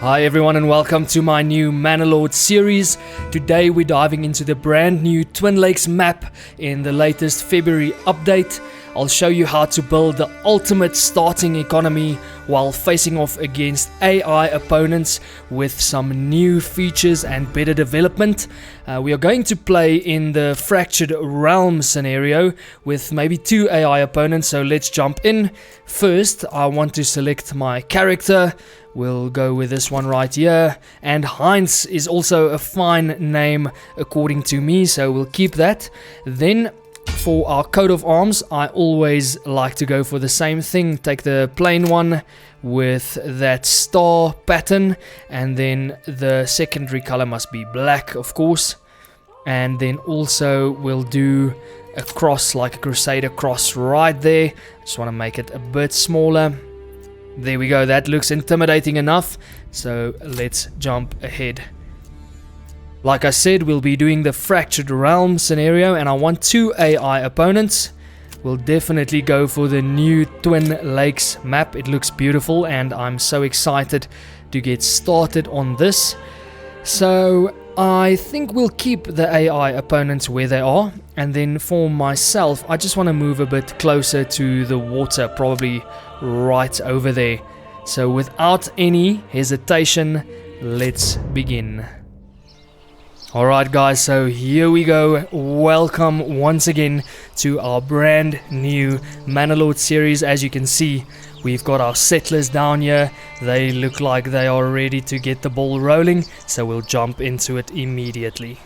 Hi everyone and welcome to my new Manor Lords series. Today we're diving into the brand new Twin Lakes map in the latest February update. I'll show you how to build the ultimate starting economy while facing off against AI opponents with some new features and better development. We are going to play in the Fractured Realm scenario with maybe 2 AI opponents, so let's jump in. First, I want to select my character. We'll go with this one right here, and Heinz is also a fine name according to me, so we'll keep that. Then for our coat of arms, I always like to go for the same thing. Take the plain one with that star pattern, and then the secondary color must be black, of course. And then also we'll do a cross, like a Crusader cross right there. Just want to make it a bit smaller. There we go, that looks intimidating enough, so let's jump ahead. Like I said, we'll be doing the Fractured Realm scenario, and I want 2 AI opponents. We'll definitely go for the new Twin Lakes map. It looks beautiful, and I'm so excited to get started on this. So I think we'll keep the AI opponents where they are, and then for myself, I just want to move a bit closer to the water, probably right over there. So without any hesitation, let's begin. Alright guys, so here we go. Welcome once again to our brand new Manor Lords series. As you can see, we've got our settlers down here. They look like they are ready to get the ball rolling, so we'll jump into it immediately.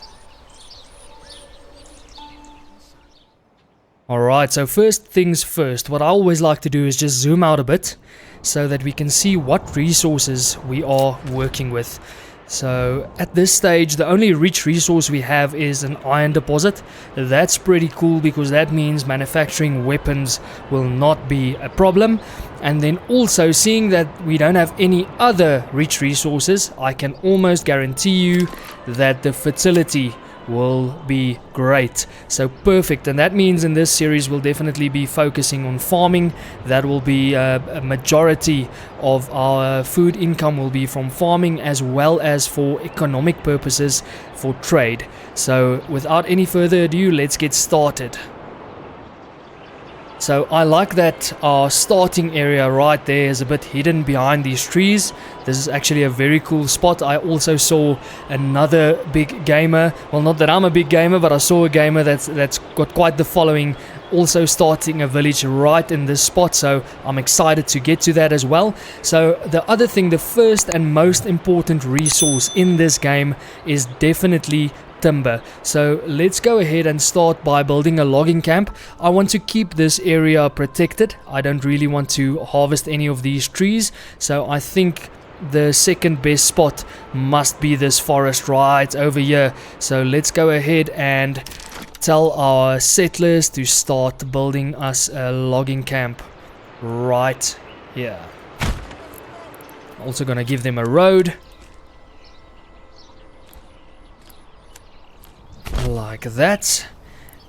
Alright, so first things first, what I always like to do is just zoom out a bit so that we can see what resources we are working with. So at this stage, the only rich resource we have is an iron deposit. That's pretty cool because that means manufacturing weapons will not be a problem. And then also, seeing that we don't have any other rich resources, I can almost guarantee you that the fertility will be great. So perfect, and that means in this series we'll definitely be focusing on farming. That will be a majority of our food income will be from farming, as well as for economic purposes for trade. So without any further ado, let's get started. So I like that our starting area right there is a bit hidden behind these trees. This is actually a very cool spot. I also saw another big gamer, well, not that I'm a big gamer, but I saw a gamer that's got quite the following, also starting a village right in this spot, so I'm excited to get to that as well. So the other thing, the first and most important resource in this game is definitely timber. So let's go ahead and start by building a logging camp. I want to keep this area protected. I don't really want to harvest any of these trees, so I think the second best spot must be this forest right over here. So let's go ahead and tell our settlers to start building us a logging camp right here. Also gonna give them a road like that.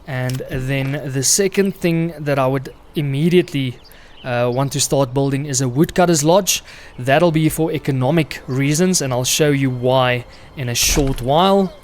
And then the second thing that I would immediately want to start building is a woodcutter's lodge. That'll be for economic reasons, and I'll show you why in a short while.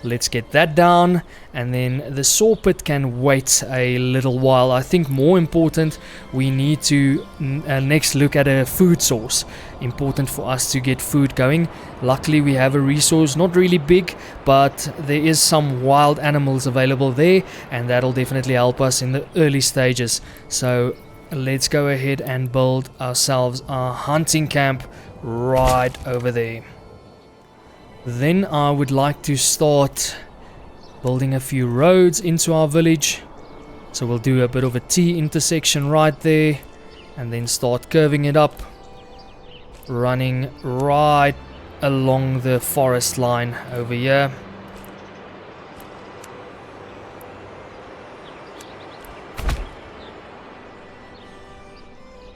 Let's get that down, and then the saw pit can wait a little while. I think more important, we need to next look at a food source. Important for us to get food going. Luckily we have a resource, not really big, but there is some wild animals available there, and that'll definitely help us in the early stages. So let's go ahead and build ourselves a hunting camp right over there. Then I would like to start building a few roads into our village. So we'll do a bit of a T intersection right there, and then start curving it up, running right along the forest line over here.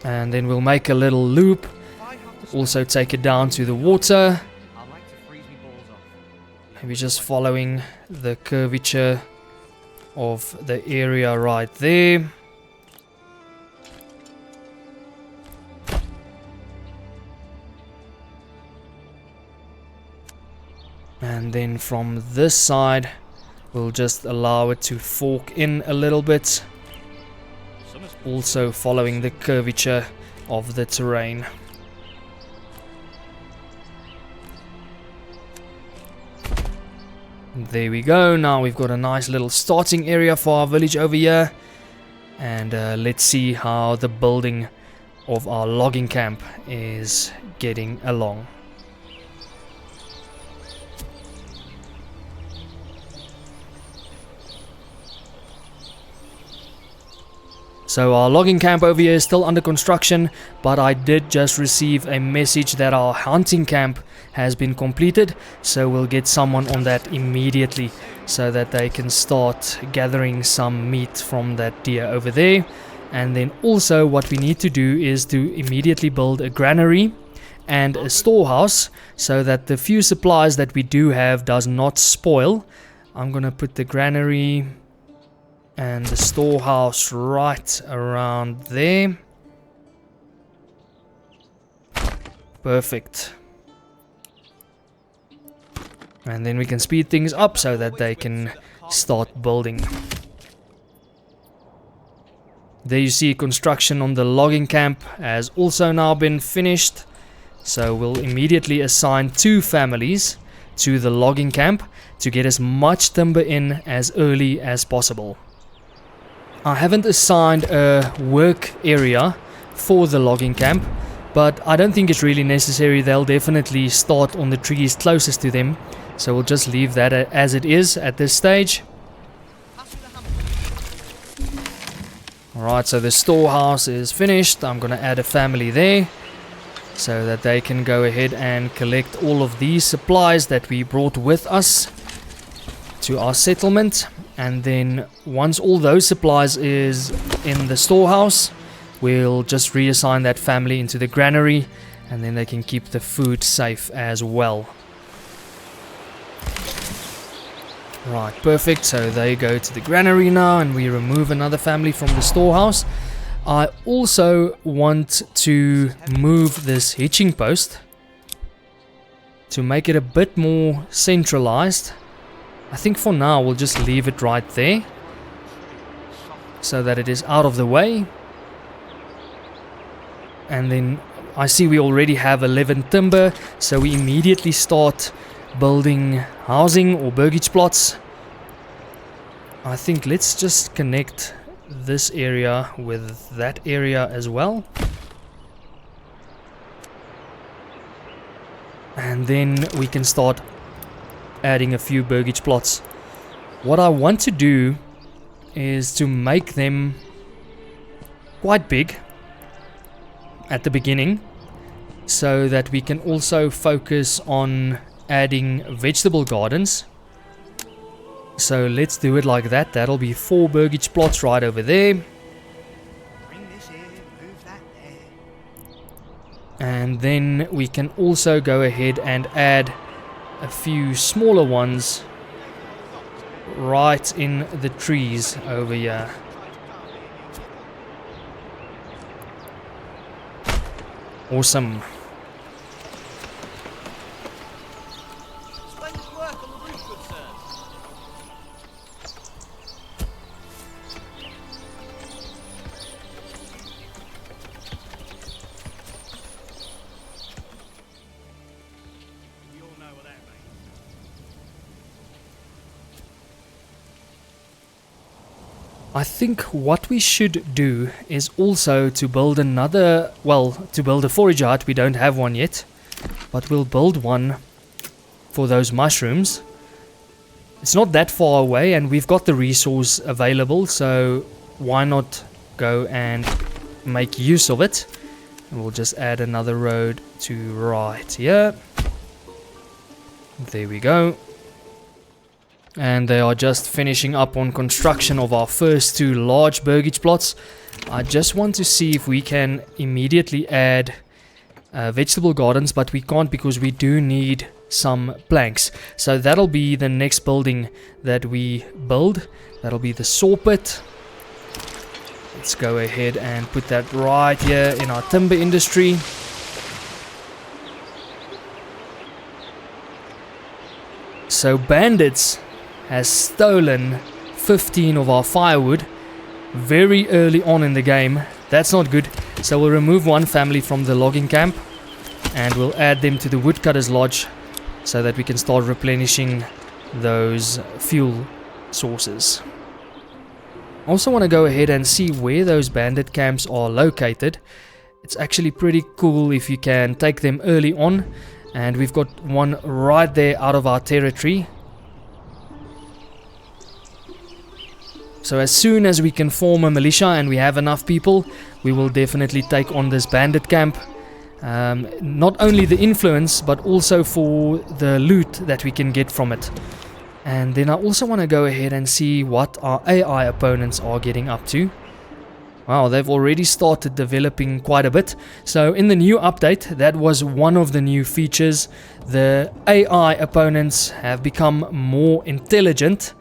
And then we'll make a little loop, also take it down to the water. Maybe just following the curvature of the area right there. And then from this side, we'll just allow it to fork in a little bit, also following the curvature of the terrain. There we go. Now we've got a nice little starting area for our village over here. And let's see how the building of our logging camp is getting along. So our logging camp over here is still under construction, but I did just receive a message that our hunting camp has been completed, so we'll get someone on that immediately so that they can start gathering some meat from that deer over there. And then also what we need to do is to immediately build a granary and a storehouse so that the few supplies that we do have does not spoil. I'm gonna put the granary and the storehouse right around there. Perfect. And then we can speed things up so that they can start building. There you see construction on the logging camp has also now been finished. So we'll immediately assign 2 families to the logging camp to get as much timber in as early as possible. I haven't assigned a work area for the logging camp, but I don't think it's really necessary. They'll definitely start on the trees closest to them, so we'll just leave that as it is at this stage. Alright, so the storehouse is finished. I'm gonna add a family there so that they can go ahead and collect all of these supplies that we brought with us to our settlement. And then once all those supplies is in the storehouse, we'll just reassign that family into the granary, and then they can keep the food safe as well. Right, perfect. So they go to the granary now, and we remove another family from the storehouse. I also want to move this hitching post to make it a bit more centralized. I think for now we'll just leave it right there so that it is out of the way. And then I see we already have 11 timber, so we immediately start building housing or burgage plots. I think let's just connect this area with that area as well. And then we can start adding a few burgage plots. What I want to do is to make them quite big at the beginning so that we can also focus on adding vegetable gardens. So let's do it like that. That'll be 4 burgage plots right over there. And then we can also go ahead and add a few smaller ones right in the trees over here. Awesome. I think what we should do is also to build another, well, to build a forager hut. We don't have one yet, but we'll build one for those mushrooms. It's not that far away and we've got the resource available, so why not go and make use of it. And we'll just add another road to right here. There we go. And they are just finishing up on construction of our first 2 large burgage plots. I just want to see if we can immediately add vegetable gardens, but we can't because we do need some planks. So that'll be the next building that we build. That'll be the saw pit. Let's go ahead and put that right here in our timber industry. So bandits has stolen 15 of our firewood very early on in the game. That's not good. So we'll remove one family from the logging camp and we'll add them to the woodcutter's lodge so that we can start replenishing those fuel sources. Also want to go ahead and see where those bandit camps are located. It's actually pretty cool if you can take them early on, and we've got one right there out of our territory. So as soon as we can form a militia and we have enough people, we will definitely take on this bandit camp. Not only the influence, but also for the loot that we can get from it. And then I also want to go ahead and see what our AI opponents are getting up to. Wow, they've already started developing quite a bit. So in the new update, that was one of the new features. The AI opponents have become more intelligent.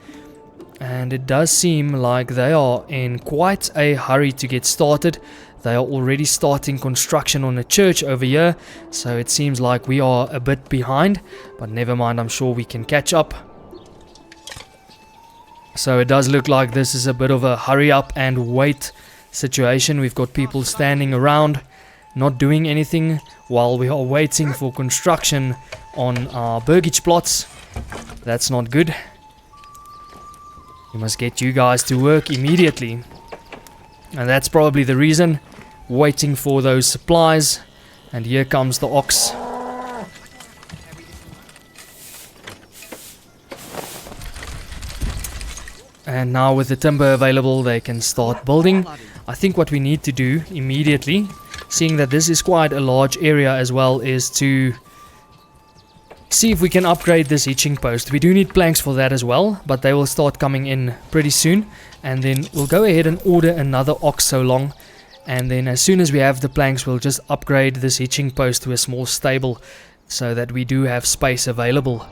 And it does seem like they are in quite a hurry to get started. They are already starting construction on a church over here. So it seems like we are a bit behind. But never mind, I'm sure we can catch up. So it does look like this is a bit of a hurry up and wait situation. We've got people standing around, not doing anything, while we are waiting for construction on our burgage plots. That's not good. We must get you guys to work immediately. And that's probably the reason. Waiting for those supplies. And here comes the ox. And now with the timber available, they can start building. I think what we need to do immediately, seeing that this is quite a large area as well, is to see if we can upgrade this hitching post. We do need planks for that as well, but they will start coming in pretty soon. And then we'll go ahead and order another ox so long. And then as soon as we have the planks, we'll just upgrade this hitching post to a small stable so that we do have space available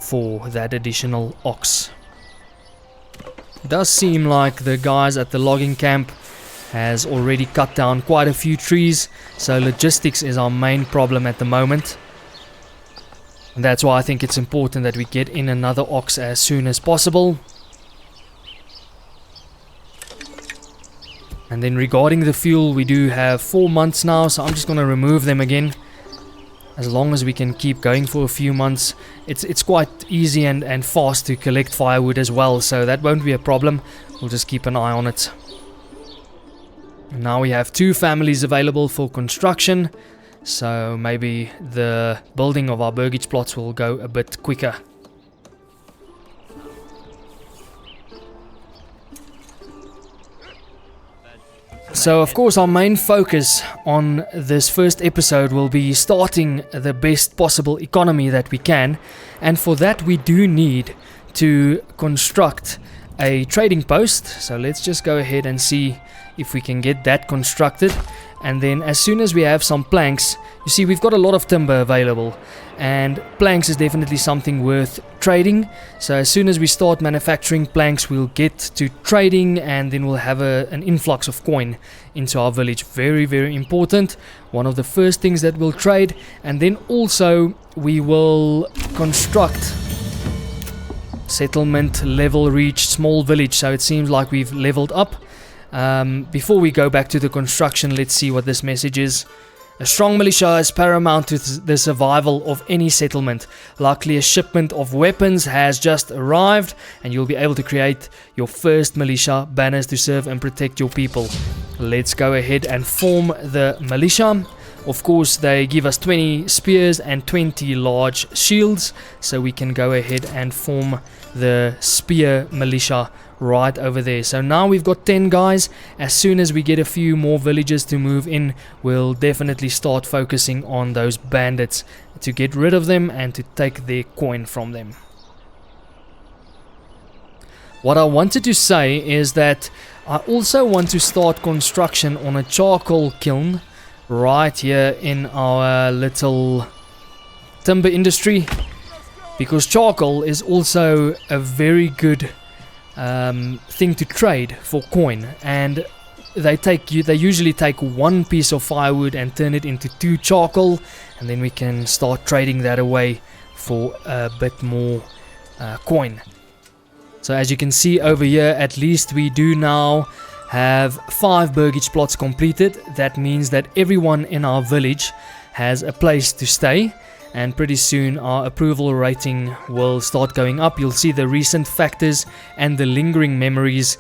for that additional ox. It does seem like the guys at the logging camp has already cut down quite a few trees, so logistics is our main problem at the moment. And that's why I think it's important that we get in another ox as soon as possible. And then regarding the fuel, we do have 4 months now, so I'm just going to remove them again. As long as we can keep going for a few months, it's quite easy and fast to collect firewood as well, so that won't be a problem. We'll just keep an eye on it. And now we have 2 families available for construction, so maybe the building of our burgage plots will go a bit quicker. So of course our main focus on this first episode will be starting the best possible economy that we can, and for that we do need to construct a trading post. So let's just go ahead and see if we can get that constructed. And then as soon as we have some planks, you see we've got a lot of timber available, and planks is definitely something worth trading. So as soon as we start manufacturing planks, we'll get to trading, and then we'll have an influx of coin into our village. Very, very important. One of the first things that we'll trade. And then also we will construct settlement level reached, small village. So it seems like we've leveled up. Before we go back to the construction, let's see what this message is. A strong militia is paramount to the survival of any settlement. Luckily, a shipment of weapons has just arrived, and you'll be able to create your first militia banners to serve and protect your people. Let's go ahead and form the militia. Of course, they give us 20 spears and 20 large shields, so we can go ahead and form the spear militia right over there. So now we've got 10 guys. As soon as we get a few more villages to move in, we'll definitely start focusing on those bandits to get rid of them and to take their coin from them. What I wanted to say is that I also want to start construction on a charcoal kiln right here in our little timber industry, because charcoal is also a very good thing to trade for coin, and they usually take 1 piece of firewood and turn it into 2 charcoal, and then we can start trading that away for a bit more coin. So as you can see over here, at least we do now have 5 burgage plots completed. That means that everyone in our village has a place to stay, and pretty soon our approval rating will start going up. You'll see the recent factors and the lingering memories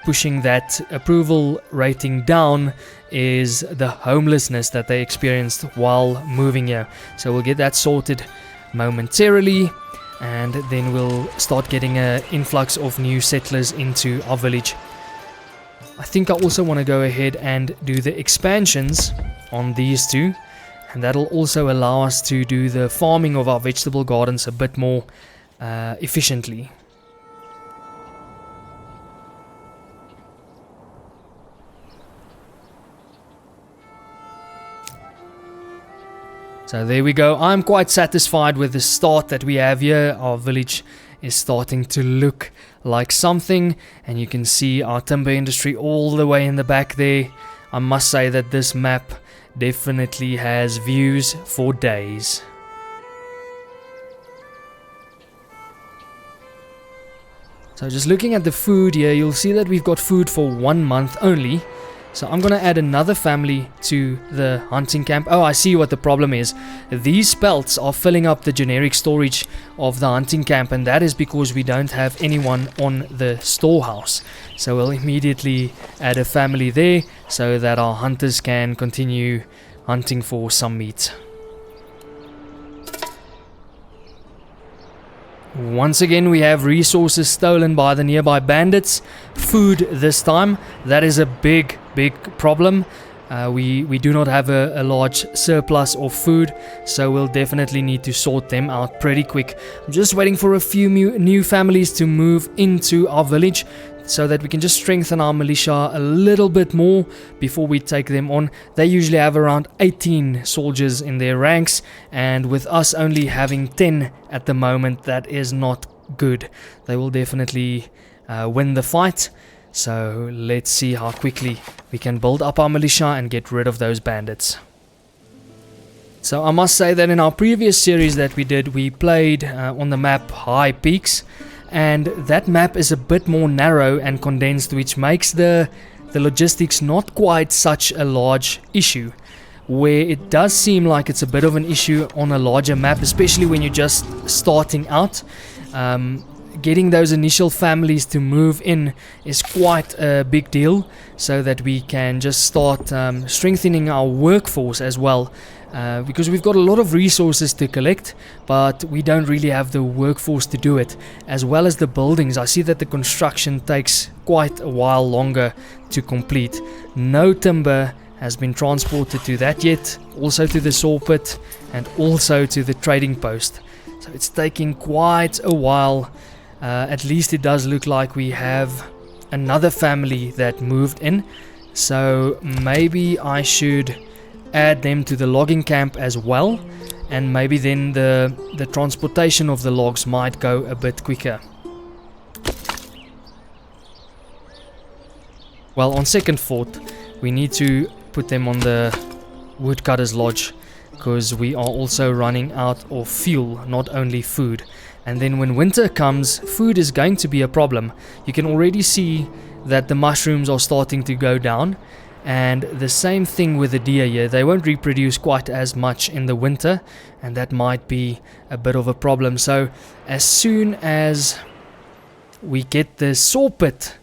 pushing that approval rating down is the homelessness that they experienced while moving here. So we'll get that sorted momentarily, and then we'll start getting an influx of new settlers into our village. I think I also want to go ahead and do the expansions on these two, and that'll also allow us to do the farming of our vegetable gardens a bit more efficiently. So there we go. I'm quite satisfied with the start that we have here. Our village is starting to look like something, and you can see our timber industry all the way in the back there. I must say that this map definitely has views for days. So just looking at the food here, you'll see that we've got food for 1 month only. So I'm going to add another family to the hunting camp. Oh, I see what the problem is. These spelts are filling up the generic storage of the hunting camp, and that is because we don't have anyone on the storehouse. So we'll immediately add a family there so that our hunters can continue hunting for some meat. Once again, we have resources stolen by the nearby bandits. Food this time. That is a big problem. We do not have a large surplus of food, so we'll definitely need to sort them out pretty quick. I'm just waiting for a few new families to move into our village so that we can just strengthen our militia a little bit more before we take them on. They usually have around 18 soldiers in their ranks, and with us only having 10 at the moment, that is not good. They will definitely win the fight. So let's see how quickly we can build up our militia and get rid of those bandits. So I must say that in our previous series that we did, we played on the map High Peaks, and that map is a bit more narrow and condensed, which makes the logistics not quite such a large issue, where it does seem like it's a bit of an issue on a larger map, especially when you're just starting out. Getting those initial families to move in is quite a big deal, so that we can just start strengthening our workforce as well, because we've got a lot of resources to collect, but we don't really have the workforce to do it, as well as the buildings. I see that the construction takes quite a while longer to complete. No timber has been transported to that yet, also to the saw pit and also to the trading post, so it's taking quite a while. At least it does look like we have another family that moved in, so maybe I should add them to the logging camp as well, and maybe then the transportation of the logs might go a bit quicker. Well, on second thought, we need to put them on the woodcutter's lodge, because we are also running out of fuel, not only food. And then when winter comes, food is going to be a problem. You can already see that the mushrooms are starting to go down, and the same thing with the deer here. They won't reproduce quite as much in the winter, and that might be a bit of a problem. So as soon as we get the saw pit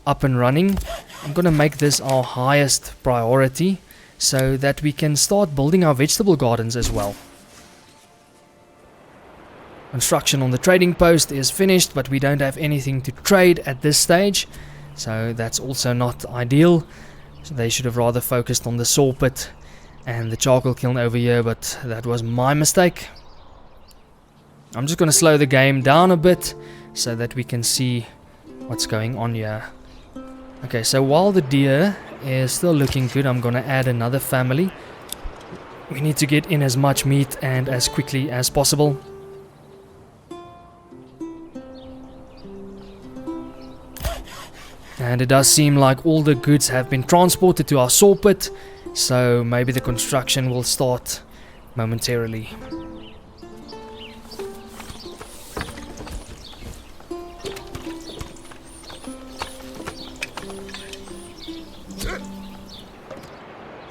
up and running, I'm gonna make this our highest priority so that we can start building our vegetable gardens as well. Construction on the trading post is finished, but we don't have anything to trade at this stage, so that's also not ideal. So they should have rather focused on the saw pit and the charcoal kiln over here, but that was my mistake. I'm just going to slow the game down a bit so that we can see what's going on here. Okay, so while the deer is still looking good, I'm going to add another family. We need to get in as much meat and as quickly as possible. And it does seem like all the goods have been transported to our saw pit, so maybe the construction will start momentarily.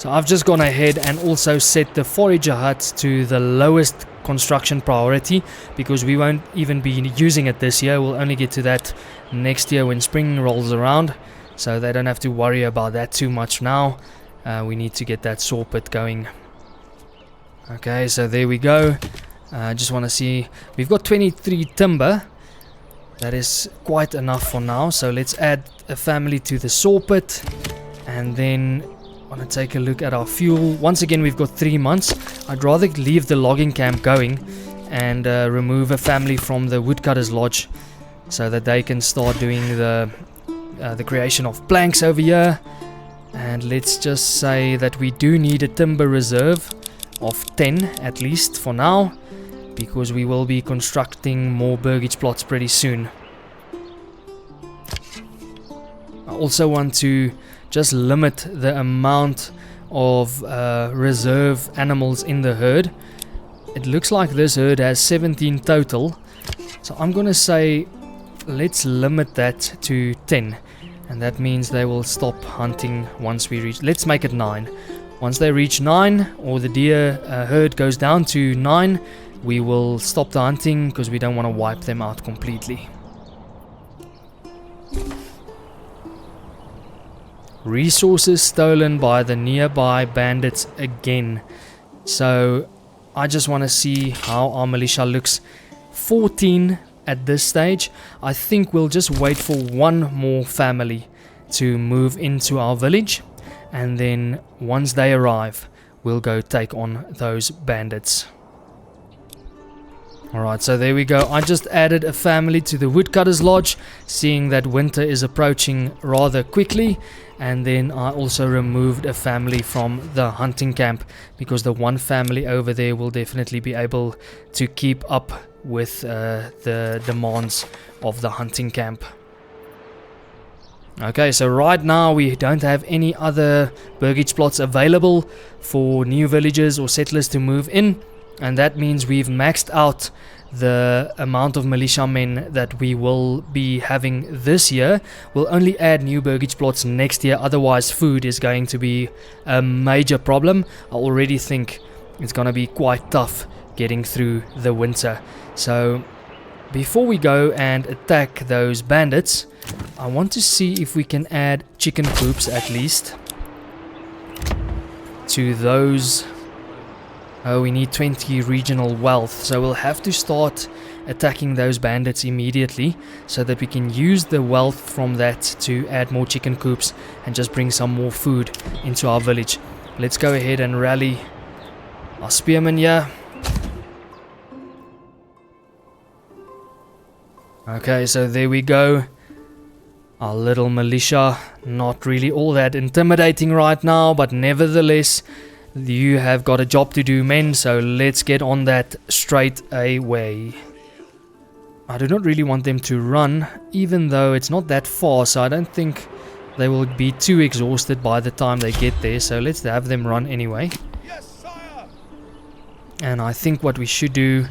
So I've just gone ahead and also set the forager hut to the lowest construction priority, because we won't even be using it this year. We'll only get to that next year when spring rolls around, so they don't have to worry about that too much now. We need to get that saw pit going. Okay, so there we go. I just want to see, we've got 23 timber. That is quite enough for now, so let's add a family to the saw pit, and then I want to take a look at our fuel. Once again, we've got 3 months. I'd rather leave the logging camp going and remove a family from the woodcutter's lodge, so that they can start doing the creation of planks over here. And let's just say that we do need a timber reserve of 10 at least for now, because we will be constructing more burgage plots pretty soon. I also want to just limit the amount of reserve animals in the herd. It looks like this herd has 17 total, so I'm gonna say let's limit that to 10, and that means they will stop hunting once we reach, let's make it 9. Once they reach 9, or the deer herd goes down to 9, we will stop the hunting, because we don't want to wipe them out completely. Resources stolen by the nearby bandits again. So I just want to see how our militia looks. 14 at this stage. I think we'll just wait for one more family to move into our village, and then once they arrive, we'll go take on those bandits. Alright, so there we go. I just added a family to the woodcutter's lodge, seeing that winter is approaching rather quickly. And then I also removed a family from the hunting camp, because the one family over there will definitely be able to keep up with the demands of the hunting camp. Okay, so right now we don't have any other burgage plots available for new villagers or settlers to move in. And that means we've maxed out the amount of militiamen that we will be having this year. We'll only add new burgage plots next year, otherwise food is going to be a major problem. I already think it's going to be quite tough getting through the winter. So before we go and attack those bandits, I want to see if we can add chicken coops at least to those. Oh, we need 20 regional wealth, so we'll have to start attacking those bandits immediately, so that we can use the wealth from that to add more chicken coops and just bring some more food into our village. Let's go ahead and rally our spearmen here. Okay, so there we go. Our little militia, not really all that intimidating right now, but nevertheless, you have got a job to do, men, so let's get on that straight away. I do not really want them to run, even though it's not that far, so I don't think they will be too exhausted by the time they get there, so let's have them run anyway. Yes, sire. And I think what we should do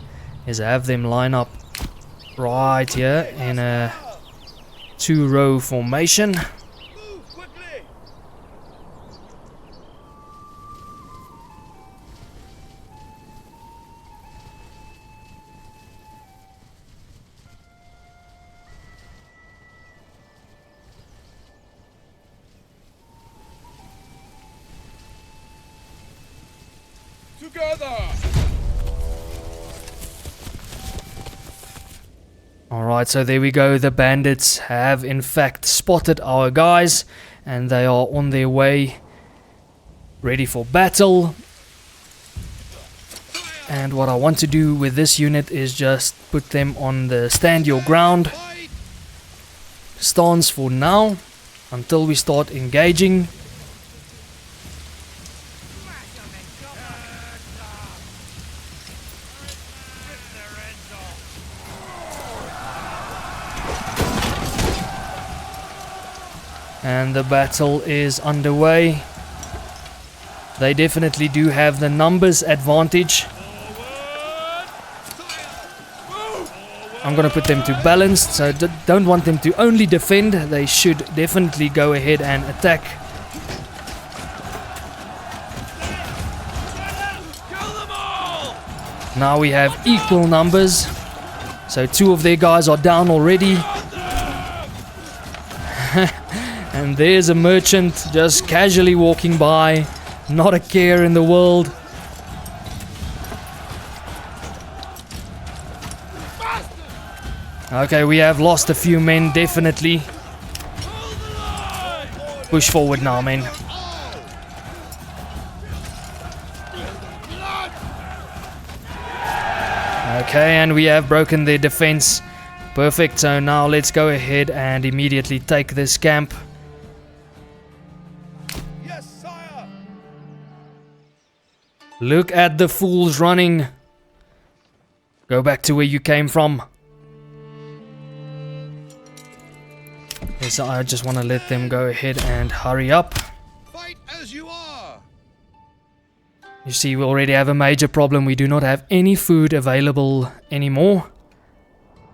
is have them line up right here in a 2-row formation. Move quickly. Together. Alright, so there we go. The bandits have in fact spotted our guys, and they are on their way, ready for battle. And what I want to do with this unit is just put them on the stand your ground stance for now, until we start engaging. And the battle is underway. They definitely do have the numbers advantage. I'm gonna put them to balanced, so don't want them to only defend. They should definitely go ahead and attack. Now we have equal numbers. So 2 of their guys are down already. And there's a merchant just casually walking by. Not a care in the world. Okay, we have lost a few men, definitely. Push forward now, men. Okay, and we have broken their defense. Perfect, so now let's go ahead and immediately take this camp. Yes, sire. Look at the fools running. Go back to where you came from. Yes, I just want to let them go ahead and hurry up. Fight as you are. You see, we already have a major problem. We do not have any food available anymore.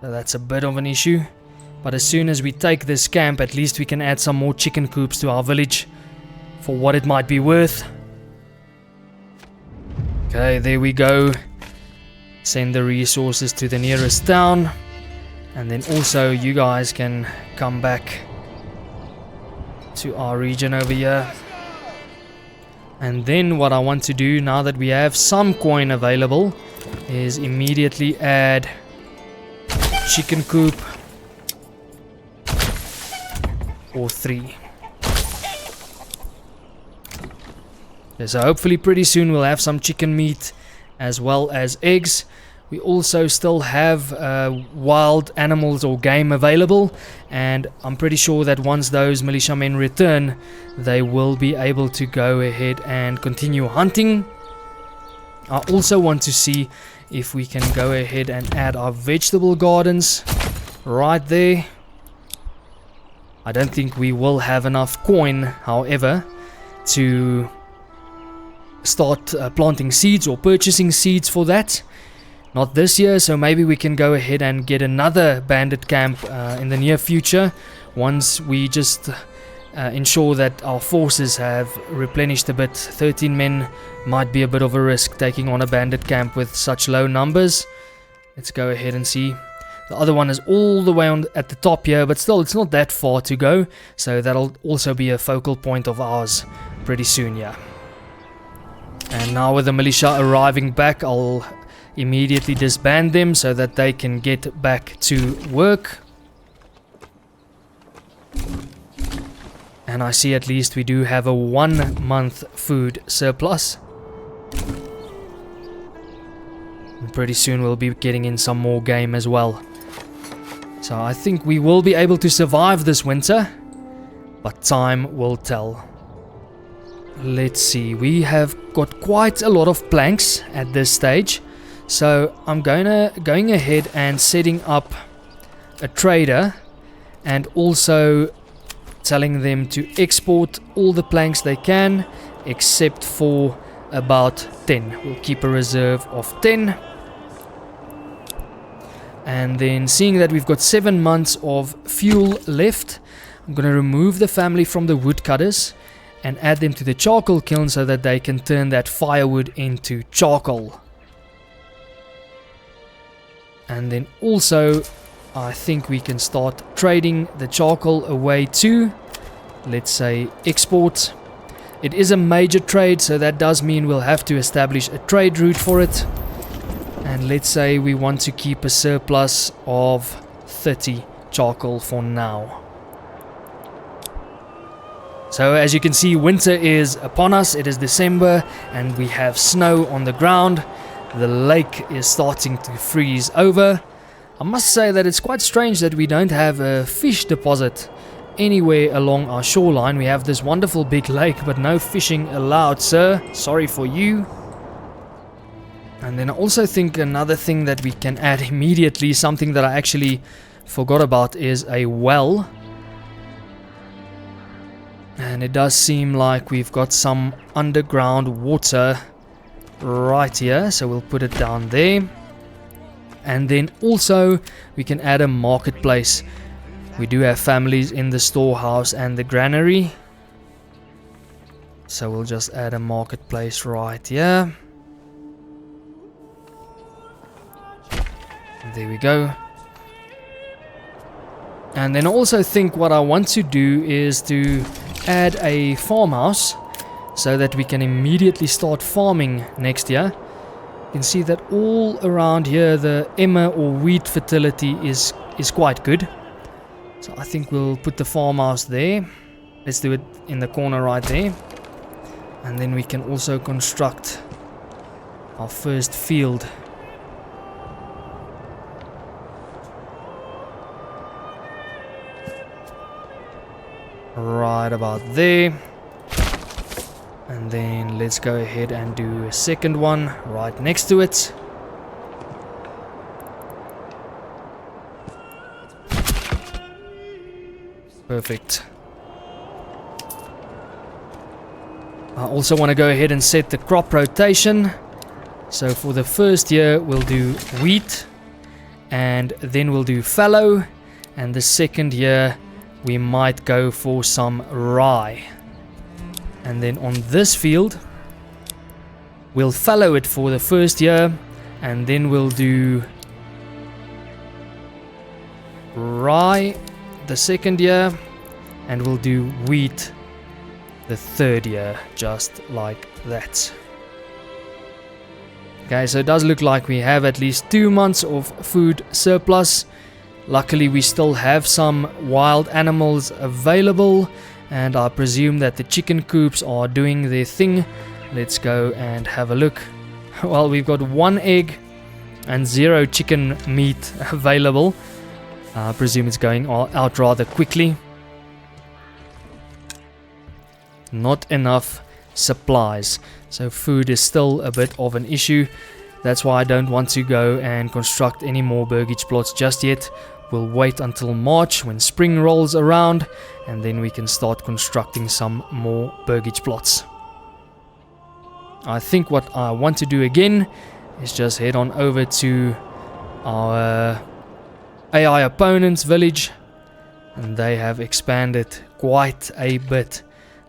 So that's a bit of an issue. But as soon as we take this camp, at least we can add some more chicken coops to our village for what it might be worth. Okay, there we go. Send the resources to the nearest town. And then also you guys can come back to our region over here. And then what I want to do, now that we have some coin available, is immediately add chicken coop or 3. Okay, so hopefully pretty soon we'll have some chicken meat as well as eggs. We also still have wild animals or game available, and I'm pretty sure that once those militiamen return, they will be able to go ahead and continue hunting. I also want to see if we can go ahead and add our vegetable gardens right there. I don't think we will have enough coin, however, to start planting seeds or purchasing seeds for that. Not this year, so maybe we can go ahead and get another bandit camp in the near future once we just ensure that our forces have replenished a bit. 13 men might be a bit of a risk taking on a bandit camp with such low numbers. Let's go ahead and see. The other one is all the way on at the top here, but still it's not that far to go, so that'll also be a focal point of ours pretty soon, yeah. And now with the militia arriving back, I'll immediately disband them so that they can get back to work. And I see at least we do have a 1 month food surplus. And pretty soon we'll be getting in some more game as well. So I think we will be able to survive this winter, but time will tell. Let's see, we have got quite a lot of planks at this stage. So I'm going ahead and setting up a trader and also telling them to export all the planks they can except for about 10. We'll keep a reserve of 10. And then seeing that we've got 7 months of fuel left, I'm going to remove the family from the woodcutters and add them to the charcoal kiln so that they can turn that firewood into charcoal. And then also, I think we can start trading the charcoal away to, let's say, export. It is a major trade, so that does mean we'll have to establish a trade route for it. And let's say we want to keep a surplus of 30 charcoal for now. So as you can see, winter is upon us. It is December and we have snow on the ground. The lake is starting to freeze over. I must say that it's quite strange that we don't have a fish deposit anywhere along our shoreline. We have this wonderful big lake, but no fishing allowed, sir. Sorry for you. And then I also think another thing that we can add immediately, something that I actually forgot about, is a well. And it does seem like we've got some underground water right here, so we'll put it down there. And then also we can add a marketplace. We do have families in the storehouse and the granary, so we'll just add a marketplace right here. There we go. And then I also think what I want to do is to add a farmhouse so that we can immediately start farming next year. You can see that all around here the emmer or wheat fertility is quite good. So I think we'll put the farmhouse there. Let's do it in the corner right there. And then we can also construct our first field. Right about there. And then let's go ahead and do a second one right next to it. Perfect. I also want to go ahead and set the crop rotation. So for the first year we'll do wheat, and then we'll do fallow, and the second year we might go for some rye. And then on this field we'll fallow it for the first year, and then we'll do rye the second year, and we'll do wheat the third year, just like that. Okay, so it does look like we have at least 2 months of food surplus. Luckily we still have some wild animals available, and I presume that the chicken coops are doing their thing. Let's go and have a look. Well, we've got 1 egg and 0 chicken meat available. I presume it's going out rather quickly. Not enough supplies, so food is still a bit of an issue. That's why I don't want to go and construct any more burgage plots just yet. We'll wait until March when spring rolls around, and then we can start constructing some more burgage plots. I think what I want to do again is just head on over to our AI opponent's village, and they have expanded quite a bit.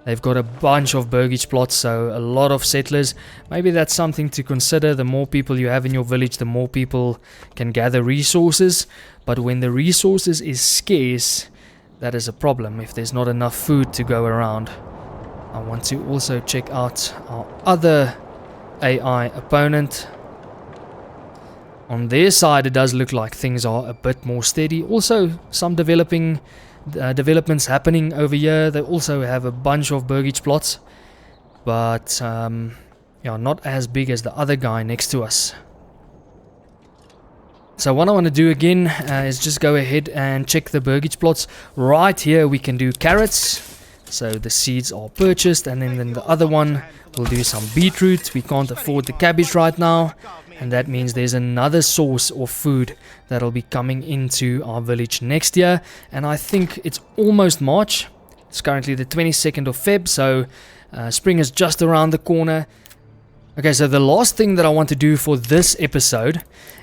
They've got a bunch of burgage plots, so a lot of settlers. Maybe that's something to consider. The more people you have in your village, the more people can gather resources. But when the resources is scarce, that is a problem if there's not enough food to go around. I want to also check out our other AI opponent. On their side, it does look like things are a bit more steady. Also, some developments happening over here. They also have a bunch of burgage plots, but yeah, not as big as the other guy next to us. So what I want to do again is just go ahead and check the burgage plots. Right here we can do carrots, so the seeds are purchased, and then the other one we'll do some beetroot. We can't afford the cabbage right now, and that means there's another source of food that'll be coming into our village next year. And I think it's almost March. It's currently the 22nd of Feb, so spring is just around the corner. Okay, so the last thing that I want to do for this episode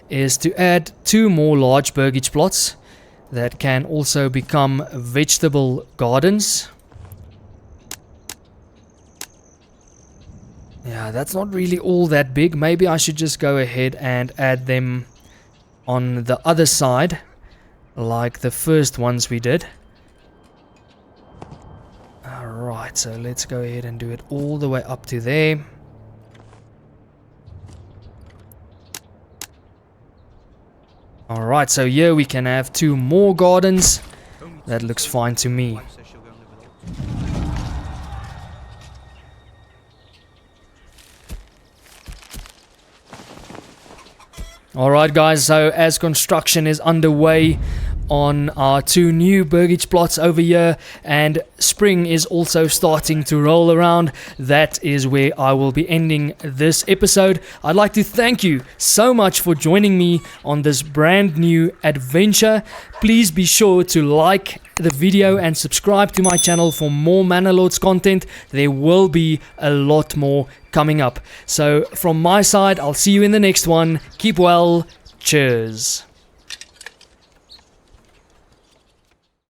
is to add 2 more large burgage plots that can also become vegetable gardens. Yeah, that's not really all that big. Maybe I should just go ahead and add them on the other side, like the first ones we did. Alright, so let's go ahead and do it all the way up to there. Alright, so here we can have 2 more gardens. That looks fine to me. Alright guys, so as construction is underway on our 2 new burgage plots over here, and spring is also starting to roll around, that is where I will be ending this episode. I'd like to thank you so much for joining me on this brand new adventure. Please be sure to like the video and subscribe to my channel for more Manor Lords content. There will be a lot more coming up. So from my side, I'll see you in the next one. Keep well. Cheers.